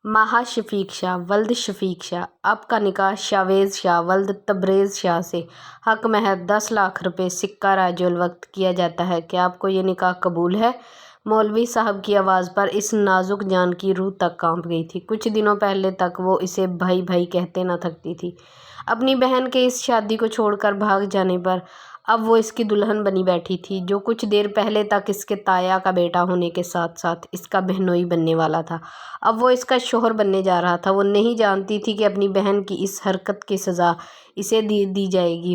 ماہا شفیق شاہ ولد شفیق شاہ، آپ کا نکاح شاویز شاہ ولد تبریز شاہ سے حق محض 10 لاکھ روپے سکہ راجع الوقت کیا جاتا ہے۔ کیا آپ کو یہ نکاح قبول ہے؟ مولوی صاحب کی آواز پر اس نازک جان کی روح تک کانپ گئی تھی۔ کچھ دنوں پہلے تک وہ اسے بھائی بھائی کہتے نہ تھکتی تھی۔ اپنی بہن کے اس شادی کو چھوڑ کر بھاگ جانے پر اب وہ اس کی دلہن بنی بیٹھی تھی، جو کچھ دیر پہلے تک اس کے تایا کا بیٹا ہونے کے ساتھ ساتھ اس کا بہنوئی بننے والا تھا، اب وہ اس کا شوہر بننے جا رہا تھا۔ وہ نہیں جانتی تھی کہ اپنی بہن کی اس حرکت کی سزا اسے دی جائے گی۔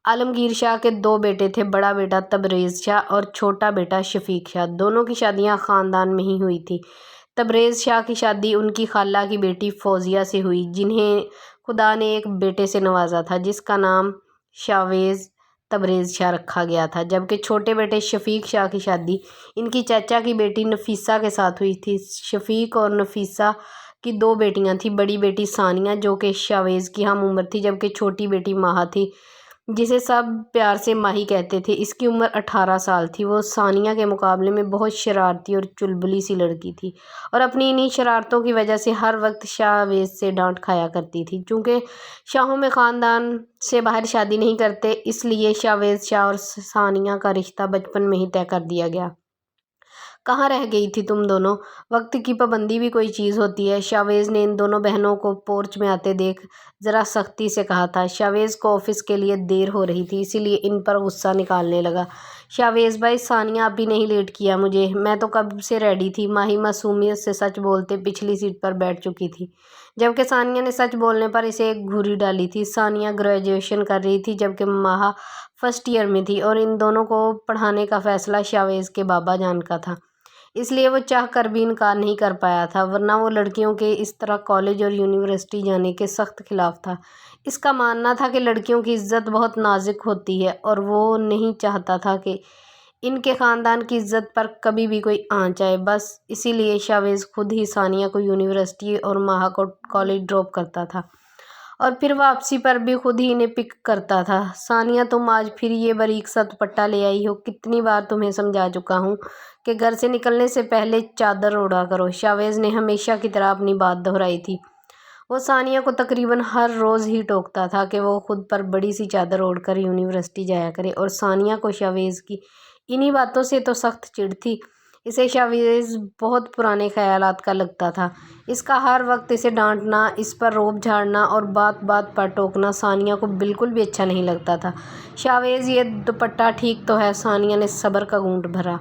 عالمگیر شاہ کے 2 بیٹے تھے، بڑا بیٹا تبریز شاہ اور چھوٹا بیٹا شفیق شاہ۔ دونوں کی شادیاں خاندان میں ہی ہوئی تھیں۔ تبریز شاہ کی شادی ان کی خالہ کی بیٹی فوزیہ سے ہوئی، جنہیں خدا نے ایک بیٹے سے نوازا تھا جس کا نام شاویز تبریز شاہ رکھا گیا تھا، جبکہ چھوٹے بیٹے شفیق شاہ کی شادی ان کی چچا کی بیٹی نفیسہ کے ساتھ ہوئی تھی۔ شفیق اور نفیسہ کی 2 بیٹیاں تھیں، بڑی بیٹی ثانیہ جو کہ شاویز کی ہم عمر تھی، جبکہ چھوٹی بیٹی ماہا تھی جسے سب پیار سے ماہی کہتے تھے۔ اس کی عمر 18 سال تھی۔ وہ ثانیہ کے مقابلے میں بہت شرارتی اور چلبلی سی لڑکی تھی اور اپنی انہی شرارتوں کی وجہ سے ہر وقت شاویز سے ڈانٹ کھایا کرتی تھی۔ چونکہ شاہوں میں خاندان سے باہر شادی نہیں کرتے، اس لیے شاویز شاہ اور ثانیہ کا رشتہ بچپن میں ہی طے کر دیا گیا۔ کہاں رہ گئی تھی تم دونوں؟ وقت کی پابندی بھی کوئی چیز ہوتی ہے، شاویز نے ان دونوں بہنوں کو پورچ میں آتے دیکھ ذرا سختی سے کہا تھا۔ شاویز کو آفس کے لیے دیر ہو رہی تھی، اسی لیے ان پر غصہ نکالنے لگا۔ شاویز بھائی، ثانیہ ابھی نہیں لیٹ کیا مجھے، میں تو کب سے ریڈی تھی۔ ماہی معصومیت سے سچ بولتے پچھلی سیٹ پر بیٹھ چکی تھی، جبکہ ثانیہ نے سچ بولنے پر اسے ایک گھوری ڈالی تھی۔ ثانیہ گریجویشن کر رہی تھی جبکہ ماہا فرسٹ ایئر میں تھی، اور ان دونوں کو پڑھانے کا فیصلہ شاویز کے بابا جان کا تھا، اس لیے وہ چاہ کر بھی انکار نہیں کر پایا تھا، ورنہ وہ لڑکیوں کے اس طرح کالج اور یونیورسٹی جانے کے سخت خلاف تھا۔ اس کا ماننا تھا کہ لڑکیوں کی عزت بہت نازک ہوتی ہے اور وہ نہیں چاہتا تھا کہ ان کے خاندان کی عزت پر کبھی بھی کوئی آنچ آئے۔ بس اسی لیے شاویز خود ہی ثانیہ کو یونیورسٹی اور ماہا کو کالج ڈراپ کرتا تھا اور پھر واپسی پر بھی خود ہی انہیں پک کرتا تھا۔ ثانیہ، تم آج پھر یہ باریک سا دوپٹہ لے آئی ہو، کتنی بار تمہیں سمجھا چکا ہوں کہ گھر سے نکلنے سے پہلے چادر اوڑھا کرو، شاویز نے ہمیشہ کی طرح اپنی بات دہرائی تھی۔ وہ ثانیہ کو تقریباً ہر روز ہی ٹوکتا تھا کہ وہ خود پر بڑی سی چادر اوڑھ کر یونیورسٹی جایا کرے، اور ثانیہ کو شاویز کی انہی باتوں سے تو سخت چڑ تھی۔ اسے شاویز بہت پرانے خیالات کا لگتا تھا۔ اس کا ہر وقت اسے ڈانٹنا، اس پر روب جھاڑنا اور بات بات پر ٹوکنا ثانیہ کو بالکل بھی اچھا نہیں لگتا تھا۔ شاویز، یہ دوپٹہ ٹھیک تو ہے؟ ثانیہ نے صبر کا گھونٹ بھرا،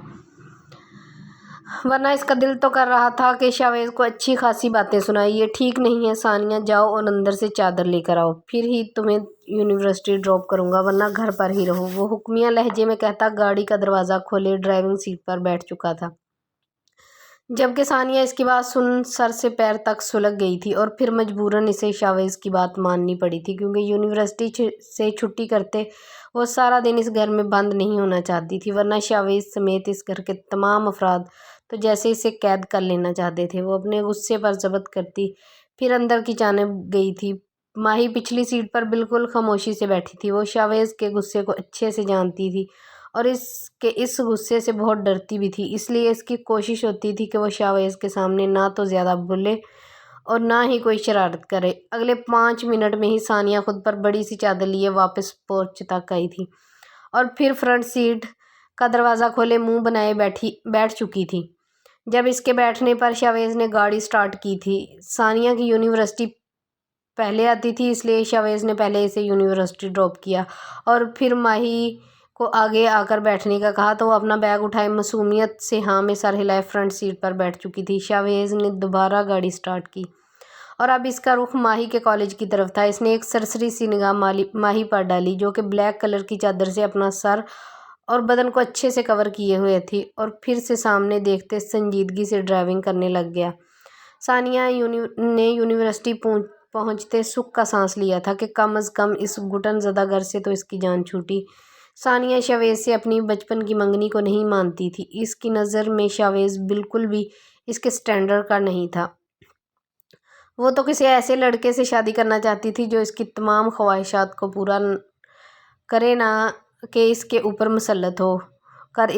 ورنہ اس کا دل تو کر رہا تھا کہ شاویز کو اچھی خاصی باتیں سنائے۔ یہ ٹھیک نہیں ہے ثانیہ، جاؤ اور اندر سے چادر لے کر آؤ، پھر ہی تمہیں یونیورسٹی ڈراپ کروں گا، ورنہ گھر پر ہی رہو، وہ حکمیہ لہجے میں کہتا گاڑی کا دروازہ کھولے ڈرائیونگ سیٹ پر بیٹھ چکا تھا، جبکہ ثانیہ اس کی بات سن سر سے پیر تک سلگ گئی تھی، اور پھر مجبوراً اسے شاویز کی بات ماننی پڑی تھی، کیونکہ یونیورسٹی سے چھٹی کرتے وہ سارا دن اس گھر میں بند نہیں ہونا چاہتی تھی، ورنہ شاویز سمیت اس گھر کے تمام افراد تو جیسے اسے قید کر لینا چاہتے تھے۔ وہ اپنے غصے پر ضبط کرتی پھر اندر کی جانب گئی تھی۔ ماہی پچھلی سیٹ پر بالکل خاموشی سے بیٹھی تھی، وہ شاویز کے غصے کو اچھے سے جانتی تھی اور اس غصے سے بہت ڈرتی بھی تھی، اس لیے اس کی کوشش ہوتی تھی کہ وہ شاویز کے سامنے نہ تو زیادہ بولے اور نہ ہی کوئی شرارت کرے۔ اگلے 5 منٹ میں ہی ثانیہ خود پر بڑی سی چادر لیے واپس پورچ تک آئی تھی اور پھر فرنٹ سیٹ کا دروازہ کھولے منہ بنائے بیٹھ چکی تھی۔ جب اس کے بیٹھنے پر شاویز نے گاڑی سٹارٹ کی تھی، ثانیہ کی یونیورسٹی پہلے آتی تھی، اس لیے شاویز نے پہلے اسے یونیورسٹی ڈراپ کیا اور پھر ماہی کو آگے آ کر بیٹھنے کا کہا تو وہ اپنا بیگ اٹھائے معصومیت سے ہاں میں سر ہلائے فرنٹ سیٹ پر بیٹھ چکی تھی۔ شاویز نے دوبارہ گاڑی سٹارٹ کی اور اب اس کا رخ ماہی کے کالج کی طرف تھا۔ اس نے ایک سرسری سی نگاہ ماہی پر ڈالی، جو کہ بلیک کلر کی چادر سے اپنا سر اور بدن کو اچھے سے کور کیے ہوئے تھی، اور پھر سے سامنے دیکھتے سنجیدگی سے ڈرائیونگ کرنے لگ گیا۔ ثانیہ نے یونیورسٹی پہنچتے سکھ کا سانس لیا تھا کہ کم از کم اس گھٹن زدہ گھر سے تو اس کی جان چھوٹی۔ ثانیہ شاویز سے اپنی بچپن کی منگنی کو نہیں مانتی تھی، اس کی نظر میں شاویز بالکل بھی اس کے سٹینڈرڈ کا نہیں تھا۔ وہ تو کسی ایسے لڑکے سے شادی کرنا چاہتی تھی جو اس کی تمام خواہشات کو پورا کرے، نہ کہ اس کے اوپر مسلط ہو کر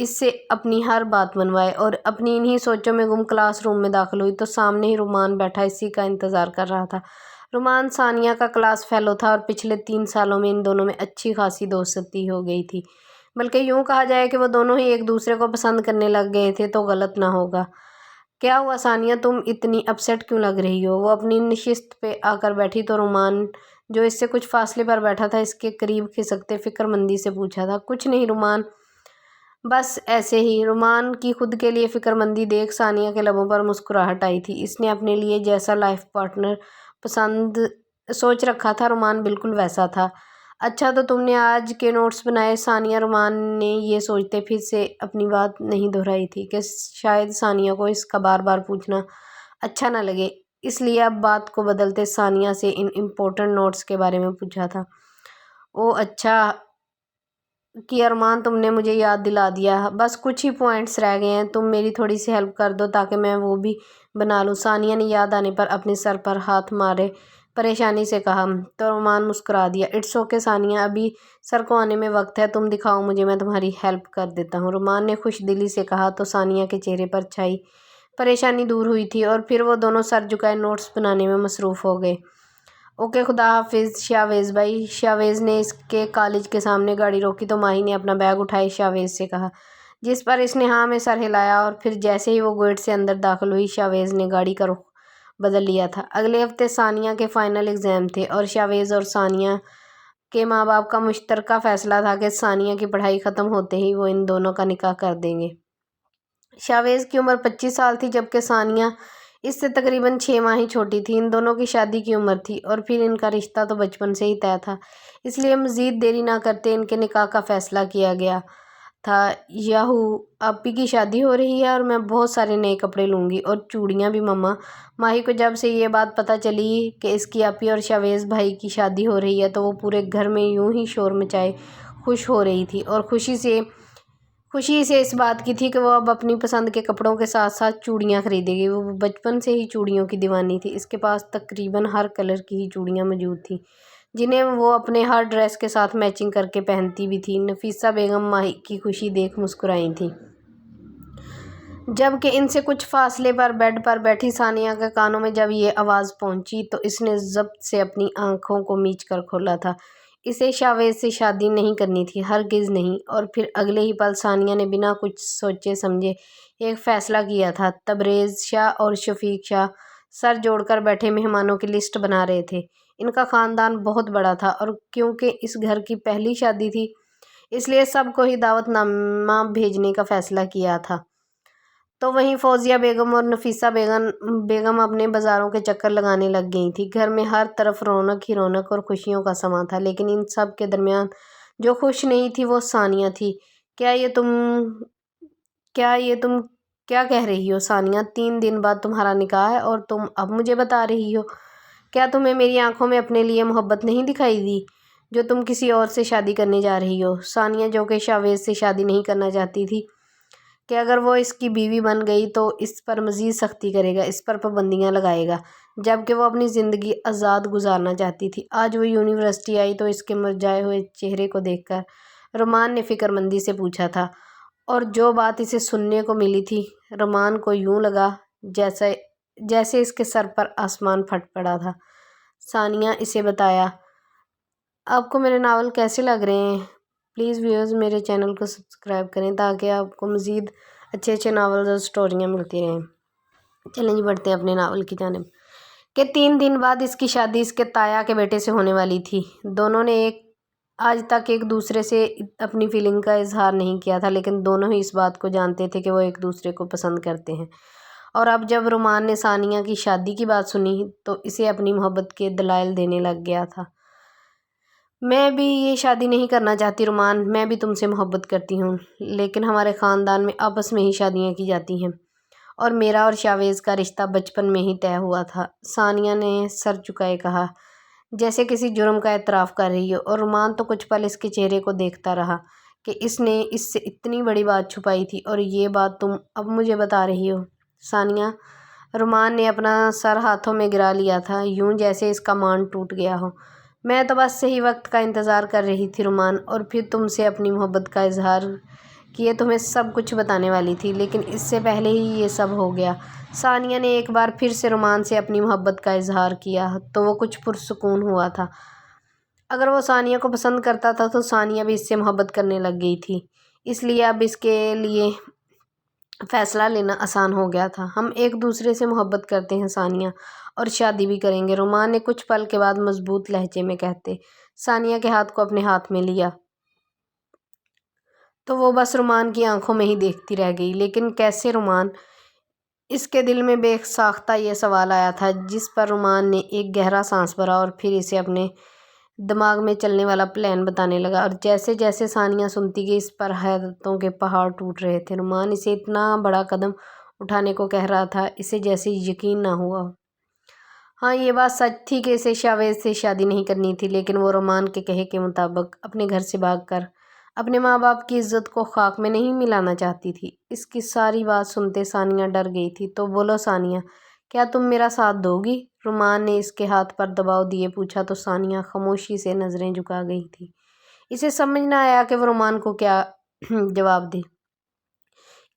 اس سے اپنی ہر بات منوائے اور اپنی انہی سوچوں میں گم کلاس روم میں داخل ہوئی تو سامنے ہی رومان بیٹھا اسی کا انتظار کر رہا تھا۔ رومان ثانیہ کا کلاس فیلو تھا اور پچھلے 3 سالوں میں ان دونوں میں اچھی خاصی دوستی ہو گئی تھی، بلکہ یوں کہا جائے کہ وہ دونوں ہی ایک دوسرے کو پسند کرنے لگ گئے تھے تو غلط نہ ہوگا۔ کیا ہوا ثانیہ، تم اتنی اپسیٹ کیوں لگ رہی ہو؟ وہ اپنی نشست پہ آ کر بیٹھی تو رومان جو اس سے کچھ فاصلے پر بیٹھا تھا اس کے قریب کھسکتے فکر مندی سے پوچھا تھا۔ کچھ نہیں رومان، بس ایسے ہی۔ رومان کی خود کے لیے فکر مندی دیکھ ثانیہ کے لبوں پر مسکراہٹ آئی تھی۔ اس نے اپنے لیے جیسا لائف پارٹنر پسند سوچ رکھا تھا رومان بالکل ویسا تھا۔ اچھا تو تم نے آج کے نوٹس بنائے؟ ثانیہ رومان نے یہ سوچتے پھر سے اپنی بات نہیں دہرائی تھی کہ شاید ثانیہ کو اس کا بار بار پوچھنا اچھا نہ لگے، اس لیے اب بات کو بدلتے ثانیہ سے ان امپورٹنٹ نوٹس کے بارے میں پوچھا تھا۔ او اچھا کیا رومان، تم نے مجھے یاد دلا دیا، بس کچھ ہی پوائنٹس رہ گئے ہیں، تم میری تھوڑی سی ہیلپ کر دو تاکہ میں وہ بھی بنا لوں۔ ثانیہ نے یاد آنے پر اپنے سر پر ہاتھ مارے پریشانی سے کہا تو رومان مسکرا دیا۔ اٹس اوکے ثانیہ، ابھی سر کو آنے میں وقت ہے، تم دکھاؤ مجھے، میں تمہاری ہیلپ کر دیتا ہوں، رومان نے خوش دلی سے کہا تو ثانیہ کے چہرے پر چھائی پریشانی دور ہوئی تھی اور پھر وہ دونوں سر جھکائے نوٹس بنانے میں مصروف ہو گئے۔ اوکے خدا حافظ شاویز بھائی۔ شاویز نے اس کے کالج کے سامنے گاڑی روکی تو ماہی نے اپنا بیگ اٹھائے شاویز سے کہا، جس پر اس نے ہاں میں سر ہلایا اور پھر جیسے ہی وہ گیٹ سے اندر داخل ہوئی شاویز نے گاڑی کا رخ بدل لیا تھا۔ اگلے ہفتے ثانیہ کے فائنل ایگزام تھے اور شاویز اور ثانیہ کے ماں باپ کا مشترکہ فیصلہ تھا کہ ثانیہ کی پڑھائی ختم ہوتے ہی وہ ان دونوں کا نکاح کر دیں گے۔ شاویز کی عمر 25 سال تھی جبکہ ثانیہ اس سے تقریباً 6 ماہ ہی چھوٹی تھی۔ ان دونوں کی شادی کی عمر تھی اور پھر ان کا رشتہ تو بچپن سے ہی طے تھا، اس لیے مزید دیری نہ کرتے ان کے نکاح کا فیصلہ کیا گیا تھا۔ یاہو، آپی کی شادی ہو رہی ہے اور میں بہت سارے نئے کپڑے لوں گی اور چوڑیاں بھی ماما۔ ماہی کو جب سے یہ بات پتہ چلی کہ اس کی آپی اور شاویز بھائی کی شادی ہو رہی ہے تو وہ پورے گھر میں یوں ہی شور مچائے خوش ہو رہی تھی اور خوشی اسے اس بات کی تھی کہ وہ اب اپنی پسند کے کپڑوں کے ساتھ ساتھ چوڑیاں خریدے گی۔ وہ بچپن سے ہی چوڑیوں کی دیوانی تھی، اس کے پاس تقریباً ہر کلر کی ہی چوڑیاں موجود تھیں جنہیں وہ اپنے ہر ڈریس کے ساتھ میچنگ کر کے پہنتی بھی تھی۔ نفیسہ بیگم ماہی کی خوشی دیکھ مسکرائی تھیں، جبکہ ان سے کچھ فاصلے پر بیڈ پر بیٹھی ثانیہ کے کانوں میں جب یہ آواز پہنچی تو اس نے ضبط سے اپنی آنکھوں کو میچ کر کھولا تھا۔ اسے شاویز سے شادی نہیں کرنی تھی، ہرگز نہیں۔ اور پھر اگلے ہی پل ثانیہ نے بنا کچھ سوچے سمجھے ایک فیصلہ کیا تھا۔ تبریز شاہ اور شفیق شاہ سر جوڑ کر بیٹھے مہمانوں کی لسٹ بنا رہے تھے۔ ان کا خاندان بہت بڑا تھا اور کیونکہ اس گھر کی پہلی شادی تھی اس لیے سب کو ہی دعوت نامہ بھیجنے کا فیصلہ کیا تھا۔ تو وہیں فوزیہ بیگم اور نفیسہ بیگم اپنے بازاروں کے چکر لگانے لگ گئی تھیں۔ گھر میں ہر طرف رونق ہی رونق اور خوشیوں کا سماں تھا، لیکن ان سب کے درمیان جو خوش نہیں تھی وہ ثانیہ تھی۔ کیا یہ تم کیا کہہ رہی ہو ثانیہ؟ 3 دن بعد تمہارا نکاح ہے اور تم اب مجھے بتا رہی ہو؟ کیا تمہیں میری آنکھوں میں اپنے لیے محبت نہیں دکھائی دی جو تم کسی اور سے شادی کرنے جا رہی ہو؟ ثانیہ جو کہ شاویز سے شادی نہیں کرنا چاہتی تھی کہ اگر وہ اس کی بیوی بن گئی تو اس پر مزید سختی کرے گا، اس پر پابندیاں لگائے گا، جبکہ وہ اپنی زندگی آزاد گزارنا چاہتی تھی۔ آج وہ یونیورسٹی آئی تو اس کے مرجھائے ہوئے چہرے کو دیکھ کر رومان نے فکر مندی سے پوچھا تھا، اور جو بات اسے سننے کو ملی تھی رومان کو یوں لگا جیسے اس کے سر پر آسمان پھٹ پڑا تھا۔ ثانیہ اسے بتایا۔ آپ کو میرے ناول کیسے لگ رہے ہیں؟ پلیز ویورز میرے چینل کو سبسکرائب کریں تاکہ آپ کو مزید اچھے ناولز اور سٹوریاں ملتی رہیں۔ چلیں جی بڑھتے ہیں اپنے ناول کی جانب کہ 3 دن بعد اس کی شادی اس کے تایا کے بیٹے سے ہونے والی تھی۔ دونوں نے آج تک ایک دوسرے سے اپنی فیلنگ کا اظہار نہیں کیا تھا، لیکن دونوں ہی اس بات کو جانتے تھے کہ وہ ایک دوسرے کو پسند کرتے ہیں، اور اب جب رومان نے ثانیہ کی شادی کی بات سنی تو اسے اپنی محبت کے دلائل دینے لگ گیا تھا۔ میں بھی یہ شادی نہیں کرنا چاہتی رومان، میں بھی تم سے محبت کرتی ہوں، لیکن ہمارے خاندان میں آپس میں ہی شادیاں کی جاتی ہیں اور میرا اور شاویز کا رشتہ بچپن میں ہی طے ہوا تھا، ثانیہ نے سر جھکائے کہا جیسے کسی جرم کا اعتراف کر رہی ہو، اور رومان تو کچھ پل اس کے چہرے کو دیکھتا رہا کہ اس نے اس سے اتنی بڑی بات چھپائی تھی اور یہ بات تم اب مجھے بتا رہی ہو ثانیہ۔ رومان نے اپنا سر ہاتھوں میں گرا لیا تھا، یوں جیسے اس کا مان ٹوٹ گیا ہو۔ میں تو بس صحیح وقت کا انتظار کر رہی تھی رومان، اور پھر تم سے اپنی محبت کا اظہار کہ یہ تمہیں سب کچھ بتانے والی تھی، لیکن اس سے پہلے ہی یہ سب ہو گیا۔ ثانیہ نے ایک بار پھر سے رومان سے اپنی محبت کا اظہار کیا تو وہ کچھ پرسکون ہوا تھا۔ اگر وہ ثانیہ کو پسند کرتا تھا تو ثانیہ بھی اس سے محبت کرنے لگ گئی تھی، اس لیے اب اس کے لیے فیصلہ لینا آسان ہو گیا تھا۔ ہم ایک دوسرے سے محبت کرتے ہیں ثانیہ، اور شادی بھی کریں گے، رومان نے کچھ پل کے بعد مضبوط لہجے میں کہتے ثانیہ کے ہاتھ کو اپنے ہاتھ میں لیا تو وہ بس رومان کی آنکھوں میں ہی دیکھتی رہ گئی۔ لیکن کیسے رومان؟ اس کے دل میں بے ساختہ یہ سوال آیا تھا، جس پر رومان نے ایک گہرا سانس بھرا اور پھر اسے اپنے دماغ میں چلنے والا پلان بتانے لگا، اور جیسے جیسے ثانیہ سنتی گئی اس پر حیرتوں کے پہاڑ ٹوٹ رہے تھے۔ رومان اسے اتنا بڑا قدم اٹھانے کو کہہ رہا تھا، اسے جیسے یقین نہ ہوا۔ ہاں، یہ بات سچ تھی کہ اسے شاویز سے شادی نہیں کرنی تھی، لیکن وہ رومان کے کہے کے مطابق اپنے گھر سے بھاگ کر اپنے ماں باپ کی عزت کو خاک میں نہیں ملانا چاہتی تھی۔ اس کی ساری بات سنتے ثانیہ ڈر گئی تھی۔ تو بولو ثانیہ، کیا تم میرا ساتھ دو گی؟ رومان نے اس کے ہاتھ پر دباؤ دیے پوچھا تو ثانیہ خاموشی سے نظریں جھکا گئی تھی۔ اسے سمجھ نہ آیا کہ وہ رومان کو کیا جواب دے۔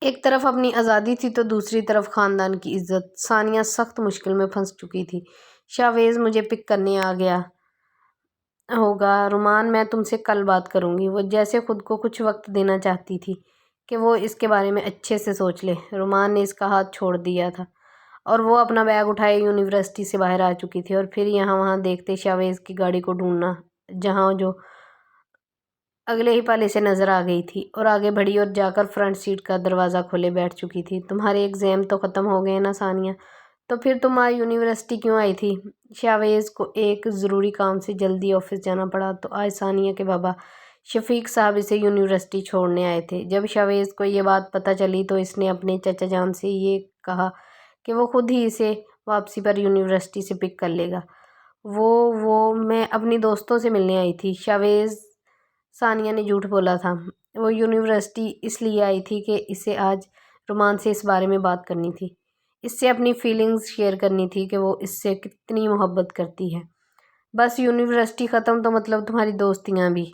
ایک طرف اپنی آزادی تھی تو دوسری طرف خاندان کی عزت۔ ثانیہ سخت مشکل میں پھنس چکی تھی۔ شاویز مجھے پک کرنے آ گیا ہوگا رومان، میں تم سے کل بات کروں گی۔ وہ جیسے خود کو کچھ وقت دینا چاہتی تھی کہ وہ اس کے بارے میں اچھے سے سوچ لے۔ رومان نے اس کا ہاتھ چھوڑ دیا تھا اور وہ اپنا بیگ اٹھائے یونیورسٹی سے باہر آ چکی تھی، اور پھر یہاں وہاں دیکھتے شاویز کی گاڑی کو ڈھونڈنا، جہاں جو اگلے ہی پل اسے نظر آ گئی تھی، اور آگے بڑھی اور جا کر فرنٹ سیٹ کا دروازہ کھولے بیٹھ چکی تھی۔ تمہارے ایگزام تو ختم ہو گئے نا ثانیہ؟ تو پھر تم آج یونیورسٹی کیوں آئی تھی؟ شاویز کو ایک ضروری کام سے جلدی آفس جانا پڑا تو آج ثانیہ کے بابا شفیق صاحب اسے یونیورسٹی چھوڑنے آئے تھے۔ جب شاویز کو یہ بات پتہ چلی تو اس نے اپنے چچا جان سے یہ کہا کہ وہ خود ہی اسے واپسی پر یونیورسٹی سے پک کر لے گا۔ میں اپنی دوستوں سے ملنے آئی تھی۔ شاویز ثانیہ نے جھوٹ بولا تھا۔ وہ یونیورسٹی اس لیے آئی تھی کہ اسے آج رومان سے اس بارے میں بات کرنی تھی، اس سے اپنی فیلنگز شیئر کرنی تھی کہ وہ اس سے کتنی محبت کرتی ہے۔ بس یونیورسٹی ختم تو مطلب تمہاری دوستیاں بھی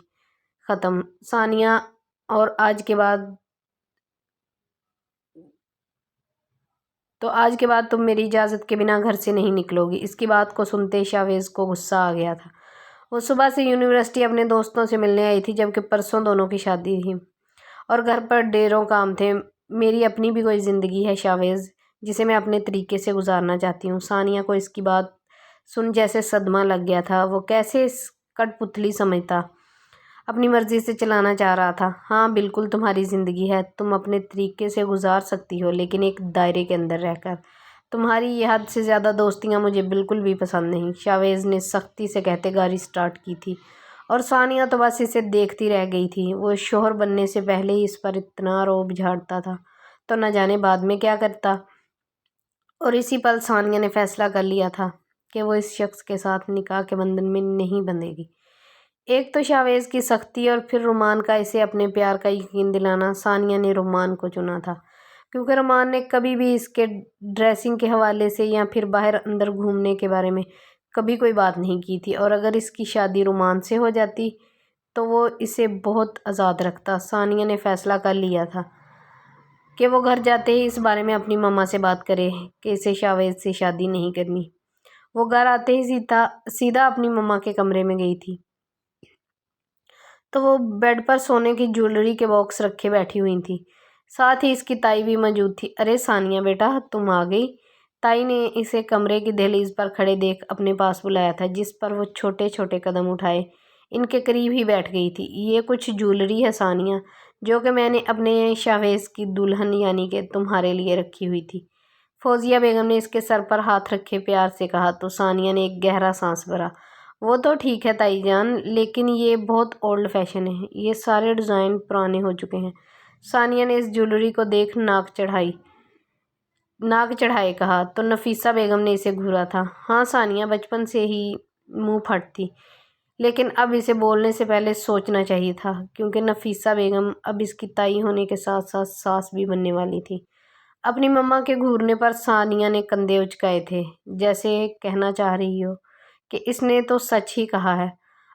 ختم ثانیہ، اور آج کے بعد تم میری اجازت کے بنا گھر سے نہیں نکلو گی۔ اس کی بات کو سنتے شاویز کو غصہ آ گیا تھا۔ وہ صبح سے یونیورسٹی اپنے دوستوں سے ملنے آئی تھی، جبکہ پرسوں دونوں کی شادی تھی اور گھر پر ڈھیروں کام تھے۔ میری اپنی بھی کوئی زندگی ہے شاویز، جسے میں اپنے طریقے سے گزارنا چاہتی ہوں۔ ثانیہ کو اس کی بات سن جیسے صدمہ لگ گیا تھا۔ وہ کیسے اس کٹ پتلی سمجھتا اپنی مرضی سے چلانا چاہ رہا تھا۔ ہاں بالکل تمہاری زندگی ہے، تم اپنے طریقے سے گزار سکتی ہو، لیکن ایک دائرے کے اندر رہ کر۔ تمہاری یہ حد سے زیادہ دوستیاں مجھے بالکل بھی پسند نہیں، شاویز نے سختی سے کہتے گاڑی سٹارٹ کی تھی، اور ثانیہ تو بس اسے دیکھتی رہ گئی تھی۔ وہ شوہر بننے سے پہلے ہی اس پر اتنا روب جھاڑتا تھا تو نہ جانے بعد میں کیا کرتا۔ اور اسی پل ثانیہ نے فیصلہ کر لیا تھا کہ وہ اس شخص کے ساتھ نکاح کے بندھن میں نہیں بندھے گی۔ ایک تو شاویز کی سختی اور پھر رومان کا اسے اپنے پیار کا یقین دلانا۔ ثانیہ نے رومان کو چنا تھا کیونکہ رومان نے کبھی بھی اس کے ڈریسنگ کے حوالے سے یا پھر باہر اندر گھومنے کے بارے میں کبھی کوئی بات نہیں کی تھی، اور اگر اس کی شادی رومان سے ہو جاتی تو وہ اسے بہت آزاد رکھتا۔ ثانیہ نے فیصلہ کر لیا تھا کہ وہ گھر جاتے ہی اس بارے میں اپنی ماما سے بات کرے کہ اسے شاویز سے شادی نہیں کرنی۔ وہ گھر آتے ہی سیدھا اپنی ماما کے کمرے میں گئی تھی تو وہ بیڈ پر سونے کی جیولری کے باکس رکھے بیٹھی ہوئی تھی، ساتھ ہی اس کی تائی بھی موجود تھی۔ ارے ثانیہ بیٹا، تم آ گئی؟ تائی نے اسے کمرے کی دہلیز پر کھڑے دیکھ اپنے پاس بلایا تھا، جس پر وہ چھوٹے چھوٹے قدم اٹھائے ان کے قریب ہی بیٹھ گئی تھی۔ یہ کچھ جیولری ہے ثانیہ، جو کہ میں نے اپنے شاویز کی دلہن یعنی کہ تمہارے لیے رکھی ہوئی تھی، فوزیہ بیگم نے اس کے سر پر ہاتھ رکھے پیار سے کہا تو ثانیہ نے ایک گہرا سانس بھرا۔ وہ تو ٹھیک ہے تائی جان، لیکن یہ بہت اولڈ فیشن ہے، یہ سارے ڈیزائن پرانے ہو چکے ہیں۔ ثانیہ نے اس جیولری کو دیکھ ناک چڑھائے کہا تو نفیسہ بیگم نے اسے گھورا تھا۔ ہاں ثانیہ بچپن سے ہی منہ پھٹ تھی، لیکن اب اسے بولنے سے پہلے سوچنا چاہیے تھا، کیونکہ نفیسہ بیگم اب اس کی تائی ہونے کے ساتھ ساتھ ساس بھی بننے والی تھی۔ اپنی مما کے گھورنے پر ثانیہ نے کندھے اچکائے تھے، جیسے کہنا چاہ رہی ہو کہ اس نے تو سچ ہی کہا ہے۔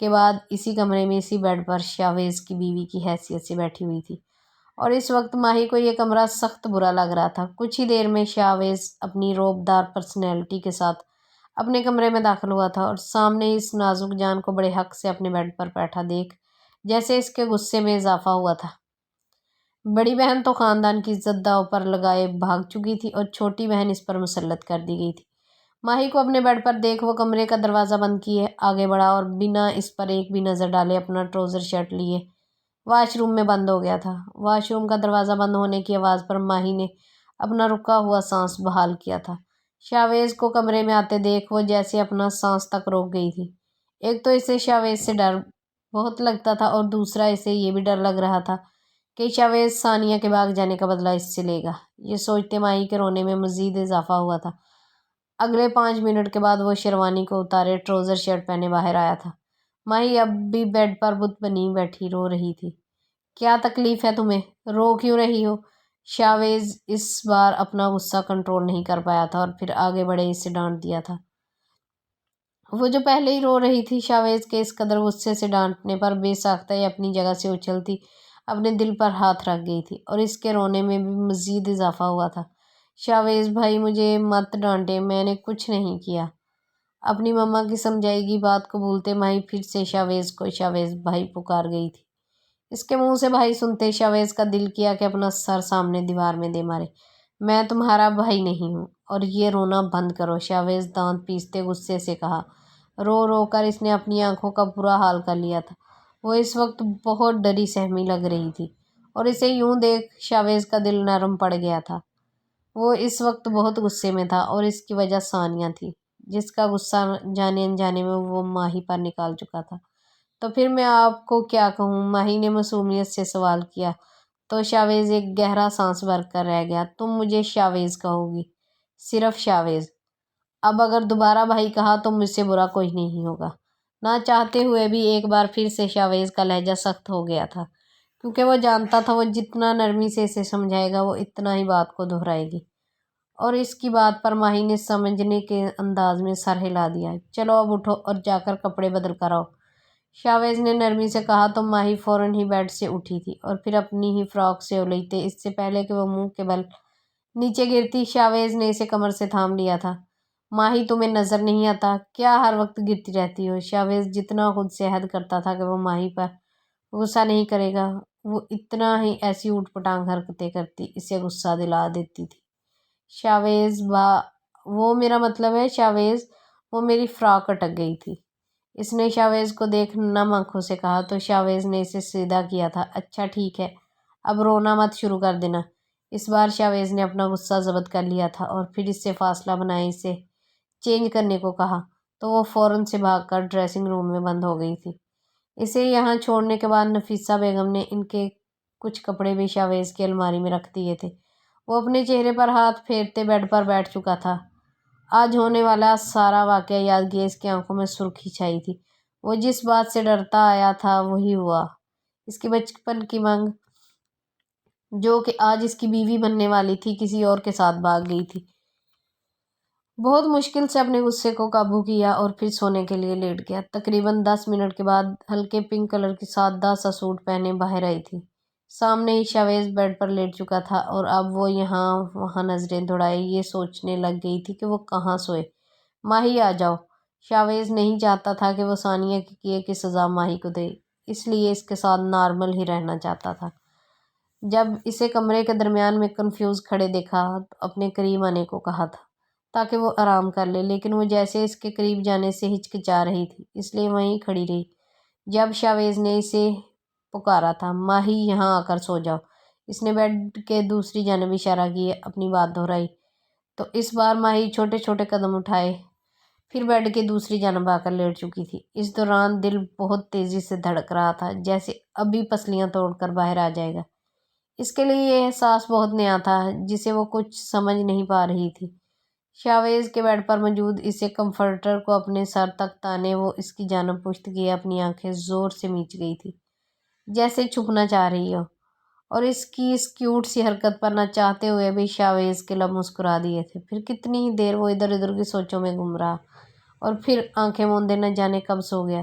کے بعد اسی کمرے میں اسی بیڈ پر شاویز کی بیوی کی حیثیت سے بیٹھی ہوئی تھی، اور اس وقت ماہی کو یہ کمرہ سخت برا لگ رہا تھا۔ کچھ ہی دیر میں شاویز اپنی روب دار پرسنالٹی کے ساتھ اپنے کمرے میں داخل ہوا تھا، اور سامنے اس نازک جان کو بڑے حق سے اپنے بیڈ پر بیٹھا دیکھ جیسے اس کے غصے میں اضافہ ہوا تھا۔ بڑی بہن تو خاندان کی عزت داؤ پر لگائے بھاگ چکی تھی، اور چھوٹی بہن اس پر مسلط کر دی گئی تھی۔ ماہی کو اپنے بیڈ پر دیکھ وہ کمرے کا دروازہ بند کیے آگے بڑھا، اور بنا اس پر ایک بھی نظر ڈالے اپنا ٹراؤزر شرٹ لیے واش روم میں بند ہو گیا تھا۔ واش روم کا دروازہ بند ہونے کی آواز پر ماہی نے اپنا رکا ہوا سانس بحال کیا تھا۔ شاویز کو کمرے میں آتے دیکھ وہ جیسے اپنا سانس تک روک گئی تھی۔ ایک تو اسے شاویز سے ڈر بہت لگتا تھا، اور دوسرا اسے یہ بھی ڈر لگ رہا تھا کہ شاویز ثانیہ کے بھاگ جانے کا بدلہ اس سے لے گا۔ یہ سوچتے ماہی کے رونے میں مزید اضافہ ہوا تھا۔ اگلے 5 منٹ کے بعد وہ شیروانی کو اتارے ٹراؤزر شرٹ پہنے باہر آیا تھا۔ ماہی اب بھی بیڈ پر بت بنی بیٹھی رو رہی تھی۔ کیا تکلیف ہے تمہیں؟ رو کیوں رہی ہو؟ شاویز اس بار اپنا غصہ کنٹرول نہیں کر پایا تھا، اور پھر آگے بڑھے اسے ڈانٹ دیا تھا۔ وہ جو پہلے ہی رو رہی تھی، شاویز کے اس قدر غصے سے ڈانٹنے پر بے ساختہ اپنی جگہ سے اچھلتی اپنے دل پر ہاتھ رکھ گئی تھی، اور اس کے رونے میں بھی مزید اضافہ ہوا تھا۔ شاویز بھائی مجھے مت ڈانٹے، میں نے کچھ نہیں کیا۔ اپنی مما کی سمجھائی گی بات کو بھولتے ماہی پھر سے شاویز کو شاویز بھائی پکار گئی تھی۔ اس کے منہ سے بھائی سنتے شاویز کا دل کیا کہ اپنا سر سامنے دیوار میں دے مارے۔ میں تمہارا بھائی نہیں ہوں، اور یہ رونا بند کرو، شاویز دانت پیستے غصے سے کہا۔ رو رو کر اس نے اپنی آنکھوں کا برا حال کر لیا تھا۔ وہ اس وقت بہت ڈری سہمی لگ رہی تھی، اور اسے یوں دیکھ شاویز کا دل نرم پڑ گیا تھا۔ وہ اس وقت بہت غصے میں تھا، اور اس کی وجہ ثانیہ تھی، جس کا غصہ جانے انجانے میں وہ ماہی پر نکال چکا تھا۔ تو پھر میں آپ کو کیا کہوں؟ ماہی نے معصومیت سے سوال کیا، تو شاویز ایک گہرا سانس بھر کر رہ گیا۔ تم مجھے شاویز کہو گی؟ صرف شاویز؟ اب اگر دوبارہ بھائی کہا تو مجھ سے برا کوئی نہیں ہوگا۔ نہ چاہتے ہوئے بھی ایک بار پھر سے شاویز کا لہجہ سخت ہو گیا تھا، کیونکہ وہ جانتا تھا وہ جتنا نرمی سے اسے سمجھائے گا وہ اتنا ہی بات کو دہرائے گی، اور اس کی بات پر ماہی نے سمجھنے کے انداز میں سر ہلا دیا۔ چلو اب اٹھو اور جا کر کپڑے بدل کر آؤ، شاویز نے نرمی سے کہا، تو ماہی فوراً ہی بیڈ سے اٹھی تھی، اور پھر اپنی ہی فراک سے الیتے اس سے پہلے کہ وہ منہ کے بل نیچے گرتی شاویز نے اسے کمر سے تھام لیا تھا۔ ماہی تمہیں نظر نہیں آتا کیا ہر وقت گرتی رہتی ہو؟ شاویز جتنا خود سے عہد کرتا تھا کہ وہ ماہی پر غصہ نہیں کرے گا، وہ اتنا ہی ایسی اوٹ پٹانگ حرکتیں کرتی اسے غصہ دلا دیتی تھی۔ شاویز وہ میرا مطلب ہے شاویز، وہ میری فراک اٹک گئی تھی، اس نے شاویز کو دیکھ نم آنکھوں سے کہا۔ تو شاویز نے اسے سیدھا کیا تھا۔ اچھا ٹھیک ہے، اب رونا مت شروع کر دینا۔ اس بار شاویز نے اپنا غصہ ضبط کر لیا تھا، اور پھر اس سے فاصلہ بنائے اسے چینج کرنے کو کہا، تو وہ فوراً سے بھاگ کر ڈریسنگ روم میں بند ہو گئی تھی۔ اسے یہاں چھوڑنے کے بعد نفیسہ بیگم نے ان کے کچھ کپڑے بھی شاویز کی الماری میں رکھ دیے تھے۔ وہ اپنے چہرے پر ہاتھ پھیرتے بیڈ پر بیٹھ چکا تھا۔ آج ہونے والا سارا واقعہ یاد کیے اس کی آنکھوں میں سرخی چھائی تھی۔ وہ جس بات سے ڈرتا آیا تھا وہی ہوا۔ اس کی بچپن کی منگ، جو کہ آج اس کی بیوی بننے والی تھی، کسی اور کے ساتھ بھاگ گئی تھی۔ بہت مشکل سے اپنے غصے کو قابو کیا، اور پھر سونے کے لیے لیٹ گیا۔ تقریباً 10 منٹ کے بعد ہلکے پنک کلر کی سادہ سا سوٹ پہنے باہر آئی تھی۔ سامنے ہی شاویز بیڈ پر لیٹ چکا تھا، اور اب وہ یہاں وہاں نظریں دوڑائے یہ سوچنے لگ گئی تھی کہ وہ کہاں سوئے۔ ماہی آ جاؤ۔ شاویز نہیں چاہتا تھا کہ وہ ثانیہ کے کیے کی سزا ماہی کو دے، اس لیے اس کے ساتھ نارمل ہی رہنا چاہتا تھا۔ جب اسے کمرے کے درمیان میں کنفیوز کھڑے دیکھا تو اپنے قریب آنے کو کہا تھا تاکہ وہ آرام کر لے، لیکن وہ جیسے اس کے قریب جانے سے ہچکچا رہی تھی، اس لیے وہیں کھڑی رہی۔ جب شاویز نے اسے پکارا تھا، ماہی یہاں آ کر سو جاؤ، اس نے بیڈ کے دوسری جانب اشارہ کیے اپنی بات دہرائی، تو اس بار ماہی چھوٹے چھوٹے قدم اٹھائے پھر بیڈ کے دوسری جانب آ کر لیٹ چکی تھی۔ اس دوران دل بہت تیزی سے دھڑک رہا تھا، جیسے ابھی پسلیاں توڑ کر باہر آ جائے گا۔ اس کے لیے یہ احساس بہت نیا تھا، جسے وہ کچھ سمجھ نہیں پا رہی تھی۔ شاویز کے بیڈ پر موجود اسے کمفرٹر کو اپنے سر تک تانے وہ اس کی جانب پشت کیے اپنی آنکھیں زور سے میچ گئی تھی، جیسے چھپنا چاہ رہی ہو، اور اس کی اس کیوٹ سی حرکت پر نہ چاہتے ہوئے بھی شاویز کے لب مسکرا دیے تھے۔ پھر کتنی ہی دیر وہ ادھر ادھر کی سوچوں میں گم رہا، اور پھر آنکھیں موندے نہ جانے کب سو گیا۔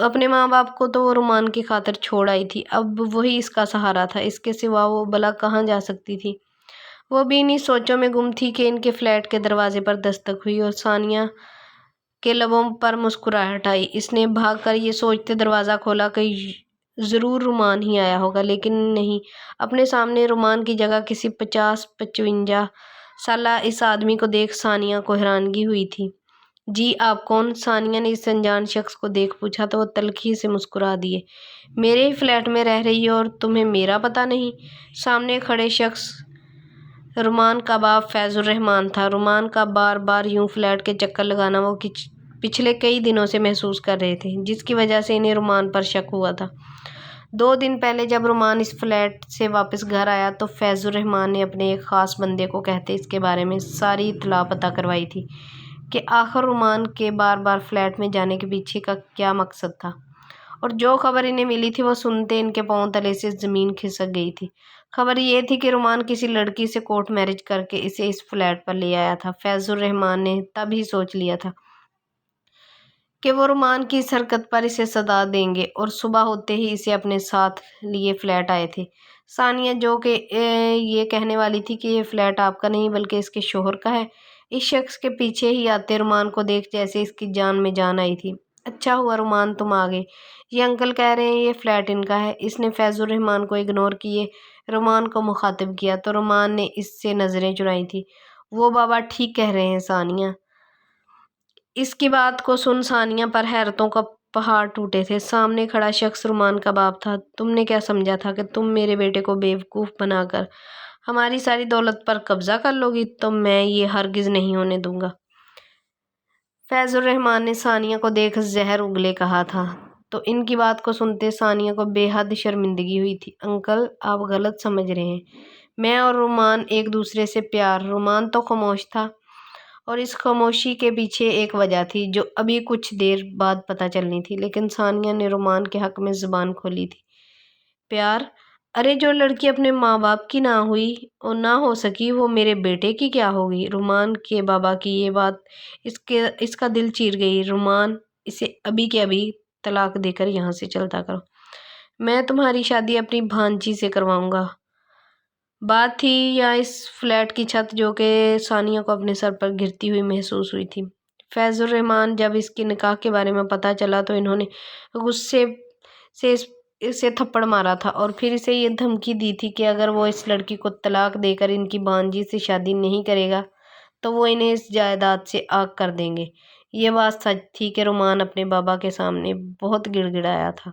اپنے ماں باپ کو تو وہ رومان کی خاطر چھوڑ آئی تھی، اب وہی اس کا سہارا تھا، اس کے سوا وہ بھلا کہاں جا سکتی تھی؟ وہ بھی انہی سوچوں میں گم تھی کہ ان کے فلیٹ کے دروازے پر دستک ہوئی اور ثانیہ کے لبوں پر مسکراہٹ آئی۔ اس نے بھاگ کر یہ سوچتے دروازہ کھولا کہ ضرور رومان ہی آیا ہوگا، لیکن نہیں، اپنے سامنے رومان کی جگہ کسی 50-55 سالہ اس آدمی کو دیکھ ثانیہ کو حیرانگی ہوئی تھی۔ جی آپ کون؟ ثانیہ نے اس انجان شخص کو دیکھ پوچھا تو وہ تلخی سے مسکرا دیے۔ میرے ہی فلیٹ میں رہ رہی ہو اور تمہیں میرا پتہ نہیں؟ سامنے کھڑے شخص رومان کا باپ فیض الرحمان تھا۔ رومان کا بار بار یوں فلیٹ کے چکر لگانا وہ پچھلے کئی دنوں سے محسوس کر رہے تھے، جس کی وجہ سے انہیں رومان پر شک ہوا تھا۔ 2 دن پہلے جب رومان اس فلیٹ سے واپس گھر آیا تو فیض الرحمان نے اپنے ایک خاص بندے کو کہتے اس کے بارے میں ساری اطلاع پتہ کروائی تھی کہ آخر رومان کے بار بار فلیٹ میں جانے کے پیچھے کا کیا مقصد تھا، اور جو خبر انہیں ملی تھی وہ سنتے ان کے پاؤں تلے سے زمین کھسک گئی تھی۔ خبر یہ تھی کہ رومان کسی لڑکی سے کورٹ میرج کر کے اسے اس فلیٹ پر لے آیا تھا۔ فیض الرحمان نے تب ہی سوچ لیا تھا کہ وہ رومان کی اس حرکت پر اسے سزا دیں گے، اور صبح ہوتے ہی اسے اپنے ساتھ لیے فلیٹ آئے تھے۔ ثانیہ جو کہ یہ کہنے والی تھی کہ یہ فلیٹ آپ کا نہیں بلکہ اس کے شوہر کا ہے، اس شخص کے پیچھے ہی آتے رومان کو دیکھ جیسے اس کی جان میں جان آئی تھی۔ اچھا ہوا رومان تم آ گئے، یہ انکل کہہ رہے ہیں یہ فلیٹ ان کا ہے۔ اس نے فیض الرحمان کو اگنور کیے رومان کو مخاطب کیا تو رومان نے اس سے نظریں چرائیں تھیں۔ وہ بابا ٹھیک کہہ رہے ہیں ثانیہ۔ اس کی بات کو سن ثانیہ پر حیرتوں کا پہاڑ ٹوٹے تھے۔ سامنے کھڑا شخص رومان کا باپ تھا۔ تم نے کیا سمجھا تھا کہ تم میرے بیٹے کو بیوقوف بنا کر ہماری ساری دولت پر قبضہ کر لو گی؟ تو میں یہ ہرگز نہیں ہونے دوں گا۔ فیض الرحمان نے ثانیہ کو دیکھ زہر اگلے کہا تھا تو ان کی بات کو سنتے ثانیہ کو بے حد شرمندگی ہوئی تھی۔ انکل آپ غلط سمجھ رہے ہیں، میں اور رومان ایک دوسرے سے پیار۔ رومان تو خاموش تھا اور اس خاموشی کے پیچھے ایک وجہ تھی جو ابھی کچھ دیر بعد پتہ چلنی تھی، لیکن ثانیہ نے رومان کے حق میں زبان کھولی تھی۔ پیار؟ ارے جو لڑکی اپنے ماں باپ کی نہ ہوئی اور نہ ہو سکی وہ میرے بیٹے کی کیا ہوگی؟ رومان کے بابا کی یہ بات اس کا دل چیر گئی۔ رومان اسے ابھی کے ابھی طلاق دے کر یہاں سے چلتا کرو، میں تمہاری شادی اپنی بھانجی سے کرواؤں گا۔ بات تھی یا اس فلیٹ کی چھت جو کہ ثانیہ کو اپنے سر پر گرتی ہوئی محسوس ہوئی تھی۔ فیض الرحمان جب اس کے نکاح کے بارے میں پتہ چلا تو انہوں نے غصے سے اسے تھپڑ مارا تھا اور پھر اسے یہ دھمکی دی تھی کہ اگر وہ اس لڑکی کو طلاق دے کر ان کی بھانجی سے شادی نہیں کرے گا تو وہ انہیں اس جائیداد سے آگ کر دیں گے۔ یہ بات سچ تھی کہ رومان اپنے بابا کے سامنے بہت گڑ گڑایا تھا،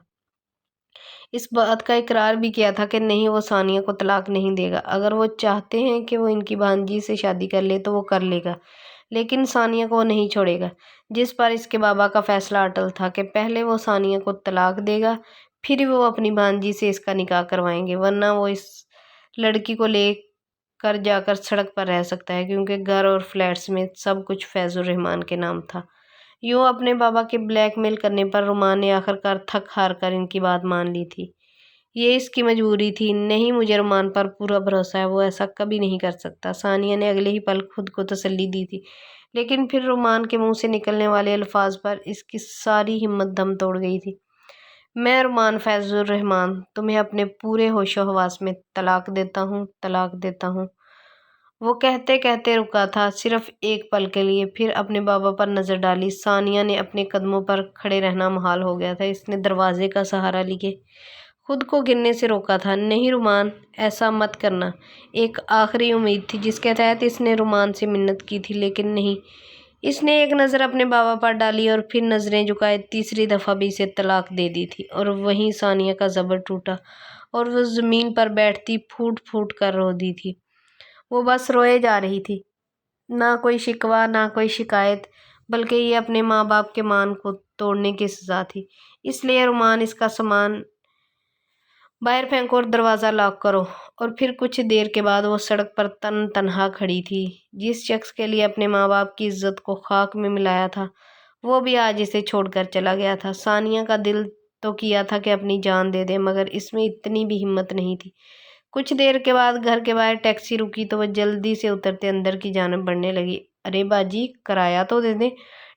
اس بات کا اقرار بھی کیا تھا کہ نہیں وہ ثانیہ کو طلاق نہیں دے گا۔ اگر وہ چاہتے ہیں کہ وہ ان کی بھانجی سے شادی کر لے تو وہ کر لے گا، لیکن ثانیہ کو وہ نہیں چھوڑے گا، جس پر اس کے بابا کا فیصلہ اٹل تھا کہ پہلے وہ ثانیہ کو طلاق دے گا پھر وہ اپنی بھانجی سے اس کا نکاح کروائیں گے، ورنہ وہ اس لڑکی کو لے کر جا کر سڑک پر رہ سکتا ہے، کیونکہ گھر اور فلیٹس میں سب کچھ فیض الرحمان کے نام تھا۔ یوں اپنے بابا کے بلیک میل کرنے پر رومان نے آخرکار تھک ہار کر ان کی بات مان لی تھی۔ یہ اس کی مجبوری تھی۔ نہیں مجھے رومان پر پورا بھروسہ ہے، وہ ایسا کبھی نہیں کر سکتا۔ ثانیہ نے اگلے ہی پل خود کو تسلی دی تھی، لیکن پھر رومان کے منہ سے نکلنے والے الفاظ پر اس کی ساری ہمت دم توڑ گئی تھی۔ میں رومان فیض الرحمان تمہیں اپنے پورے ہوش و حواس میں طلاق دیتا ہوں، طلاق دیتا ہوں۔ وہ کہتے کہتے رکا تھا صرف ایک پل کے لیے، پھر اپنے بابا پر نظر ڈالی۔ ثانیہ نے اپنے قدموں پر کھڑے رہنا محال ہو گیا تھا۔ اس نے دروازے کا سہارا لیے خود کو گرنے سے روکا تھا۔ نہیں رومان ایسا مت کرنا، ایک آخری امید تھی جس کے تحت اس نے رومان سے منت کی تھی، لیکن نہیں، اس نے ایک نظر اپنے بابا پر ڈالی اور پھر نظریں جھکائے تیسری دفعہ بھی اسے طلاق دے دی تھی، اور وہیں ثانیہ کا زبر ٹوٹا اور وہ زمین پر بیٹھتی پھوٹ پھوٹ کر رو دی تھی۔ وہ بس روئے جا رہی تھی، نہ کوئی شکوہ نہ کوئی شکایت، بلکہ یہ اپنے ماں باپ کے مان کو توڑنے کی سزا تھی۔ اس لیے رومان اس کا سامان باہر پھینکو اور دروازہ لاک کرو۔ اور پھر کچھ دیر کے بعد وہ سڑک پر تنہا کھڑی تھی۔ جس شخص کے لیے اپنے ماں باپ کی عزت کو خاک میں ملایا تھا وہ بھی آج اسے چھوڑ کر چلا گیا تھا۔ ثانیہ کا دل تو کیا تھا کہ اپنی جان دے دے، مگر اس میں اتنی بھی ہمت نہیں تھی۔ کچھ دیر کے بعد گھر کے باہر ٹیکسی رکی تو وہ جلدی سے اترتے اندر کی جانب بڑھنے لگی۔ ارے باجی کرایہ تو دے دیں،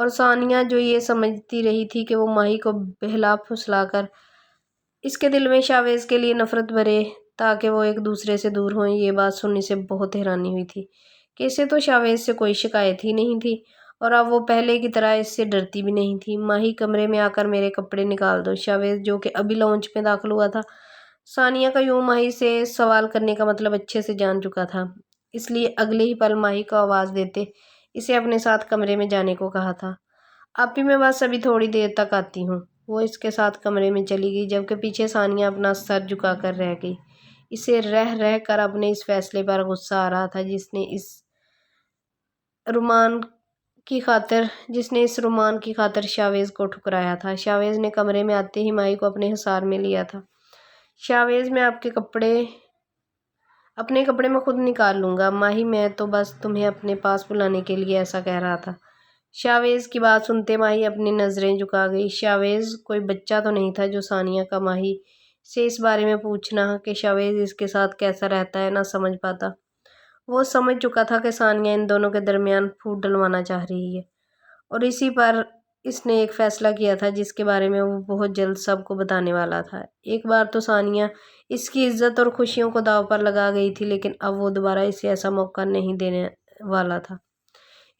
اور ثانیہ جو یہ سمجھتی رہی تھی کہ وہ ماہی کو بہلا پھسلا کر اس کے دل میں شاویز کے لیے نفرت بھرے تاکہ وہ ایک دوسرے سے دور ہوں، یہ بات سننے سے بہت حیرانی ہوئی تھی کہ اسے تو شاویز سے کوئی شکایت ہی نہیں تھی اور اب وہ پہلے کی طرح اس سے ڈرتی بھی نہیں تھی۔ ماہی کمرے میں آ کر میرے کپڑے نکال دو۔ شاویز جو کہ ابھی لانچ میں داخل ہوا تھا ثانیہ کا یوں ماہی سے سوال کرنے کا مطلب اچھے سے جان چکا تھا، اس لیے اگلے ہی پل ماہی کو آواز دیتے اسے اپنے ساتھ کمرے میں جانے کو کہا تھا۔ اب بھی میں بس ابھی تھوڑی دیر تک آتی ہوں۔ وہ اس کے ساتھ کمرے میں چلی گئی جبکہ پیچھے ثانیہ اپنا سر جھکا کر رہ گئی۔ اسے رہ رہ کر اپنے اس فیصلے پر غصہ آ رہا تھا جس نے اس رومان کی خاطر شاویز کو ٹھکرایا تھا۔ شاویز نے کمرے میں آتے ہی ماہی کو اپنے حصار میں لیا تھا۔ شاویز میں اپنے کپڑے میں خود نکال لوں گا۔ ماہی میں تو بس تمہیں اپنے پاس بلانے کے لیے ایسا کہہ رہا تھا۔ شاویز کی بات سنتے ماہی اپنی نظریں جھکا گئی۔ شاویز کوئی بچہ تو نہیں تھا جو ثانیہ کا ماہی سے اس بارے میں پوچھنا کہ شاویز اس کے ساتھ کیسا رہتا ہے نہ سمجھ پاتا۔ وہ سمجھ چکا تھا کہ ثانیہ ان دونوں کے درمیان پھوٹ ڈلوانا چاہ رہی ہے اور اسی پر اس نے ایک فیصلہ کیا تھا جس کے بارے میں وہ بہت جلد سب کو بتانے والا تھا۔ ایک بار تو ثانیہ اس کی عزت اور خوشیوں کو داؤ پر لگا گئی تھی لیکن اب وہ دوبارہ اسے ایسا موقع نہیں دینے والا تھا۔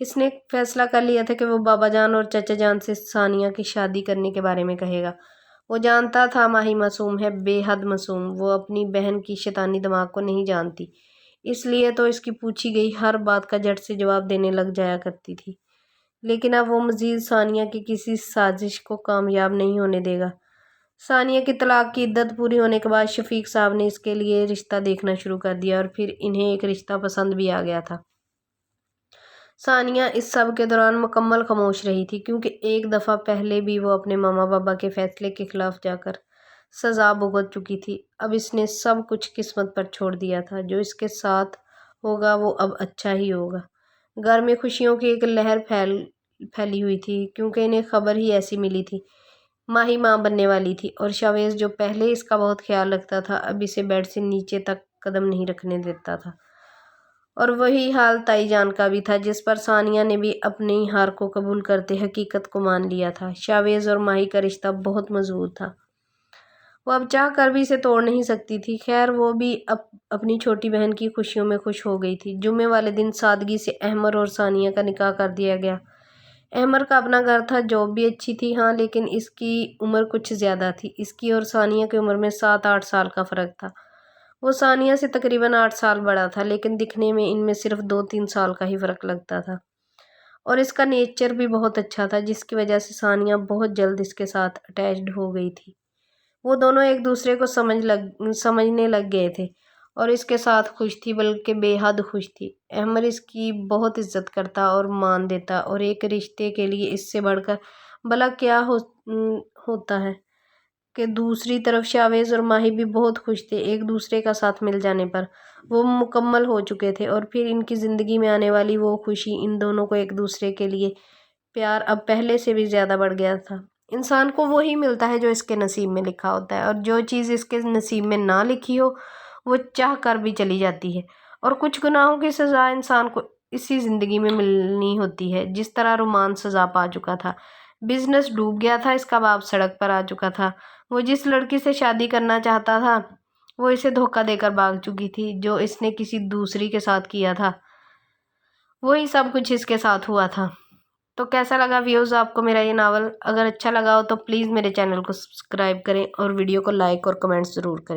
اس نے فیصلہ کر لیا تھا کہ وہ بابا جان اور چچا جان سے ثانیہ کی شادی کرنے کے بارے میں کہے گا۔ وہ جانتا تھا ماہی معصوم ہے، بے حد معصوم۔ وہ اپنی بہن کی شیطانی دماغ کو نہیں جانتی، اس لیے تو اس کی پوچھی گئی ہر بات کا جھٹ سے جواب دینے لگ جایا کرتی تھی۔ لیکن اب وہ مزید ثانیہ کی کسی سازش کو کامیاب نہیں ہونے دے گا۔ ثانیہ کی طلاق کی عدت پوری ہونے کے بعد شفیق صاحب نے اس کے لیے رشتہ دیکھنا شروع کر دیا اور پھر انہیں ایک رشتہ پسند بھی آ گیا تھا۔ ثانیہ اس سب کے دوران مکمل خاموش رہی تھی کیونکہ ایک دفعہ پہلے بھی وہ اپنے ماما بابا کے فیصلے کے خلاف جا کر سزا بھگت چکی تھی۔ اب اس نے سب کچھ قسمت پر چھوڑ دیا تھا۔ جو اس کے ساتھ ہوگا وہ اب اچھا ہی ہوگا۔ گھر میں خوشیوں کی ایک لہر پھیلی ہوئی تھی کیونکہ انہیں خبر ہی ایسی ملی تھی ماہی ماں بننے والی تھی اور شاویز جو پہلے اس کا بہت خیال رکھتا تھا اب اسے بیڈ سے نیچے تک قدم نہیں رکھنے دیتا تھا۔ اور وہی حال تائی جان کا بھی تھا جس پر ثانیہ نے بھی اپنی ہار کو قبول کرتے حقیقت کو مان لیا تھا۔ شاویز اور ماہی کا رشتہ بہت مضبوط تھا، وہ اب چاہ کر بھی اسے توڑ نہیں سکتی تھی۔ خیر وہ بھی اپنی چھوٹی بہن کی خوشیوں میں خوش ہو گئی تھی۔ جمعے والے دن سادگی سے احمر اور ثانیہ کا نکاح کر دیا گیا۔ احمر کا اپنا گھر تھا، جاب بھی اچھی تھی ہاں، لیکن اس کی عمر کچھ زیادہ تھی۔ اس کی اور ثانیہ کی عمر میں 7-8 سال کا فرق تھا۔ وہ ثانیہ سے تقریباً 8 سال بڑا تھا لیکن دکھنے میں ان میں صرف 2-3 سال کا ہی فرق لگتا تھا اور اس کا نیچر بھی بہت اچھا تھا جس کی وجہ سے ثانیہ بہت جلد اس کے ساتھ اٹیچڈ ہو گئی تھی۔ وہ دونوں ایک دوسرے کو سمجھنے لگ گئے تھے اور اس کے ساتھ خوش تھی، بلکہ بے حد خوش تھی۔ احمر اس کی بہت عزت کرتا اور مان دیتا اور ایک رشتے کے لیے اس سے بڑھ کر بھلا کیا ہوتا ہے کہ دوسری طرف شاویز اور ماہی بھی بہت خوش تھے ایک دوسرے کا ساتھ مل جانے پر۔ وہ مکمل ہو چکے تھے اور پھر ان کی زندگی میں آنے والی وہ خوشی، ان دونوں کو ایک دوسرے کے لیے پیار اب پہلے سے بھی زیادہ بڑھ گیا تھا۔ انسان کو وہی ملتا ہے جو اس کے نصیب میں لکھا ہوتا ہے اور جو چیز اس کے نصیب میں نہ لکھی ہو وہ چاہ کر بھی چلی جاتی ہے اور کچھ گناہوں کی سزا انسان کو اسی زندگی میں ملنی ہوتی ہے۔ جس طرح رومان سزا پا چکا تھا، بزنس ڈوب گیا تھا، اس کا باپ سڑک پر آ چکا تھا، وہ جس لڑکی سے شادی کرنا چاہتا تھا وہ اسے دھوکہ دے کر بھاگ چکی تھی، جو اس نے کسی دوسری کے ساتھ کیا تھا وہی سب کچھ اس کے ساتھ ہوا تھا۔ تو کیسا لگا ویوز آپ کو میرا یہ ناول؟ اگر اچھا لگا ہو تو پلیز میرے چینل کو سبسکرائب کریں اور ویڈیو کو لائک اور کمنٹ ضرور کریں۔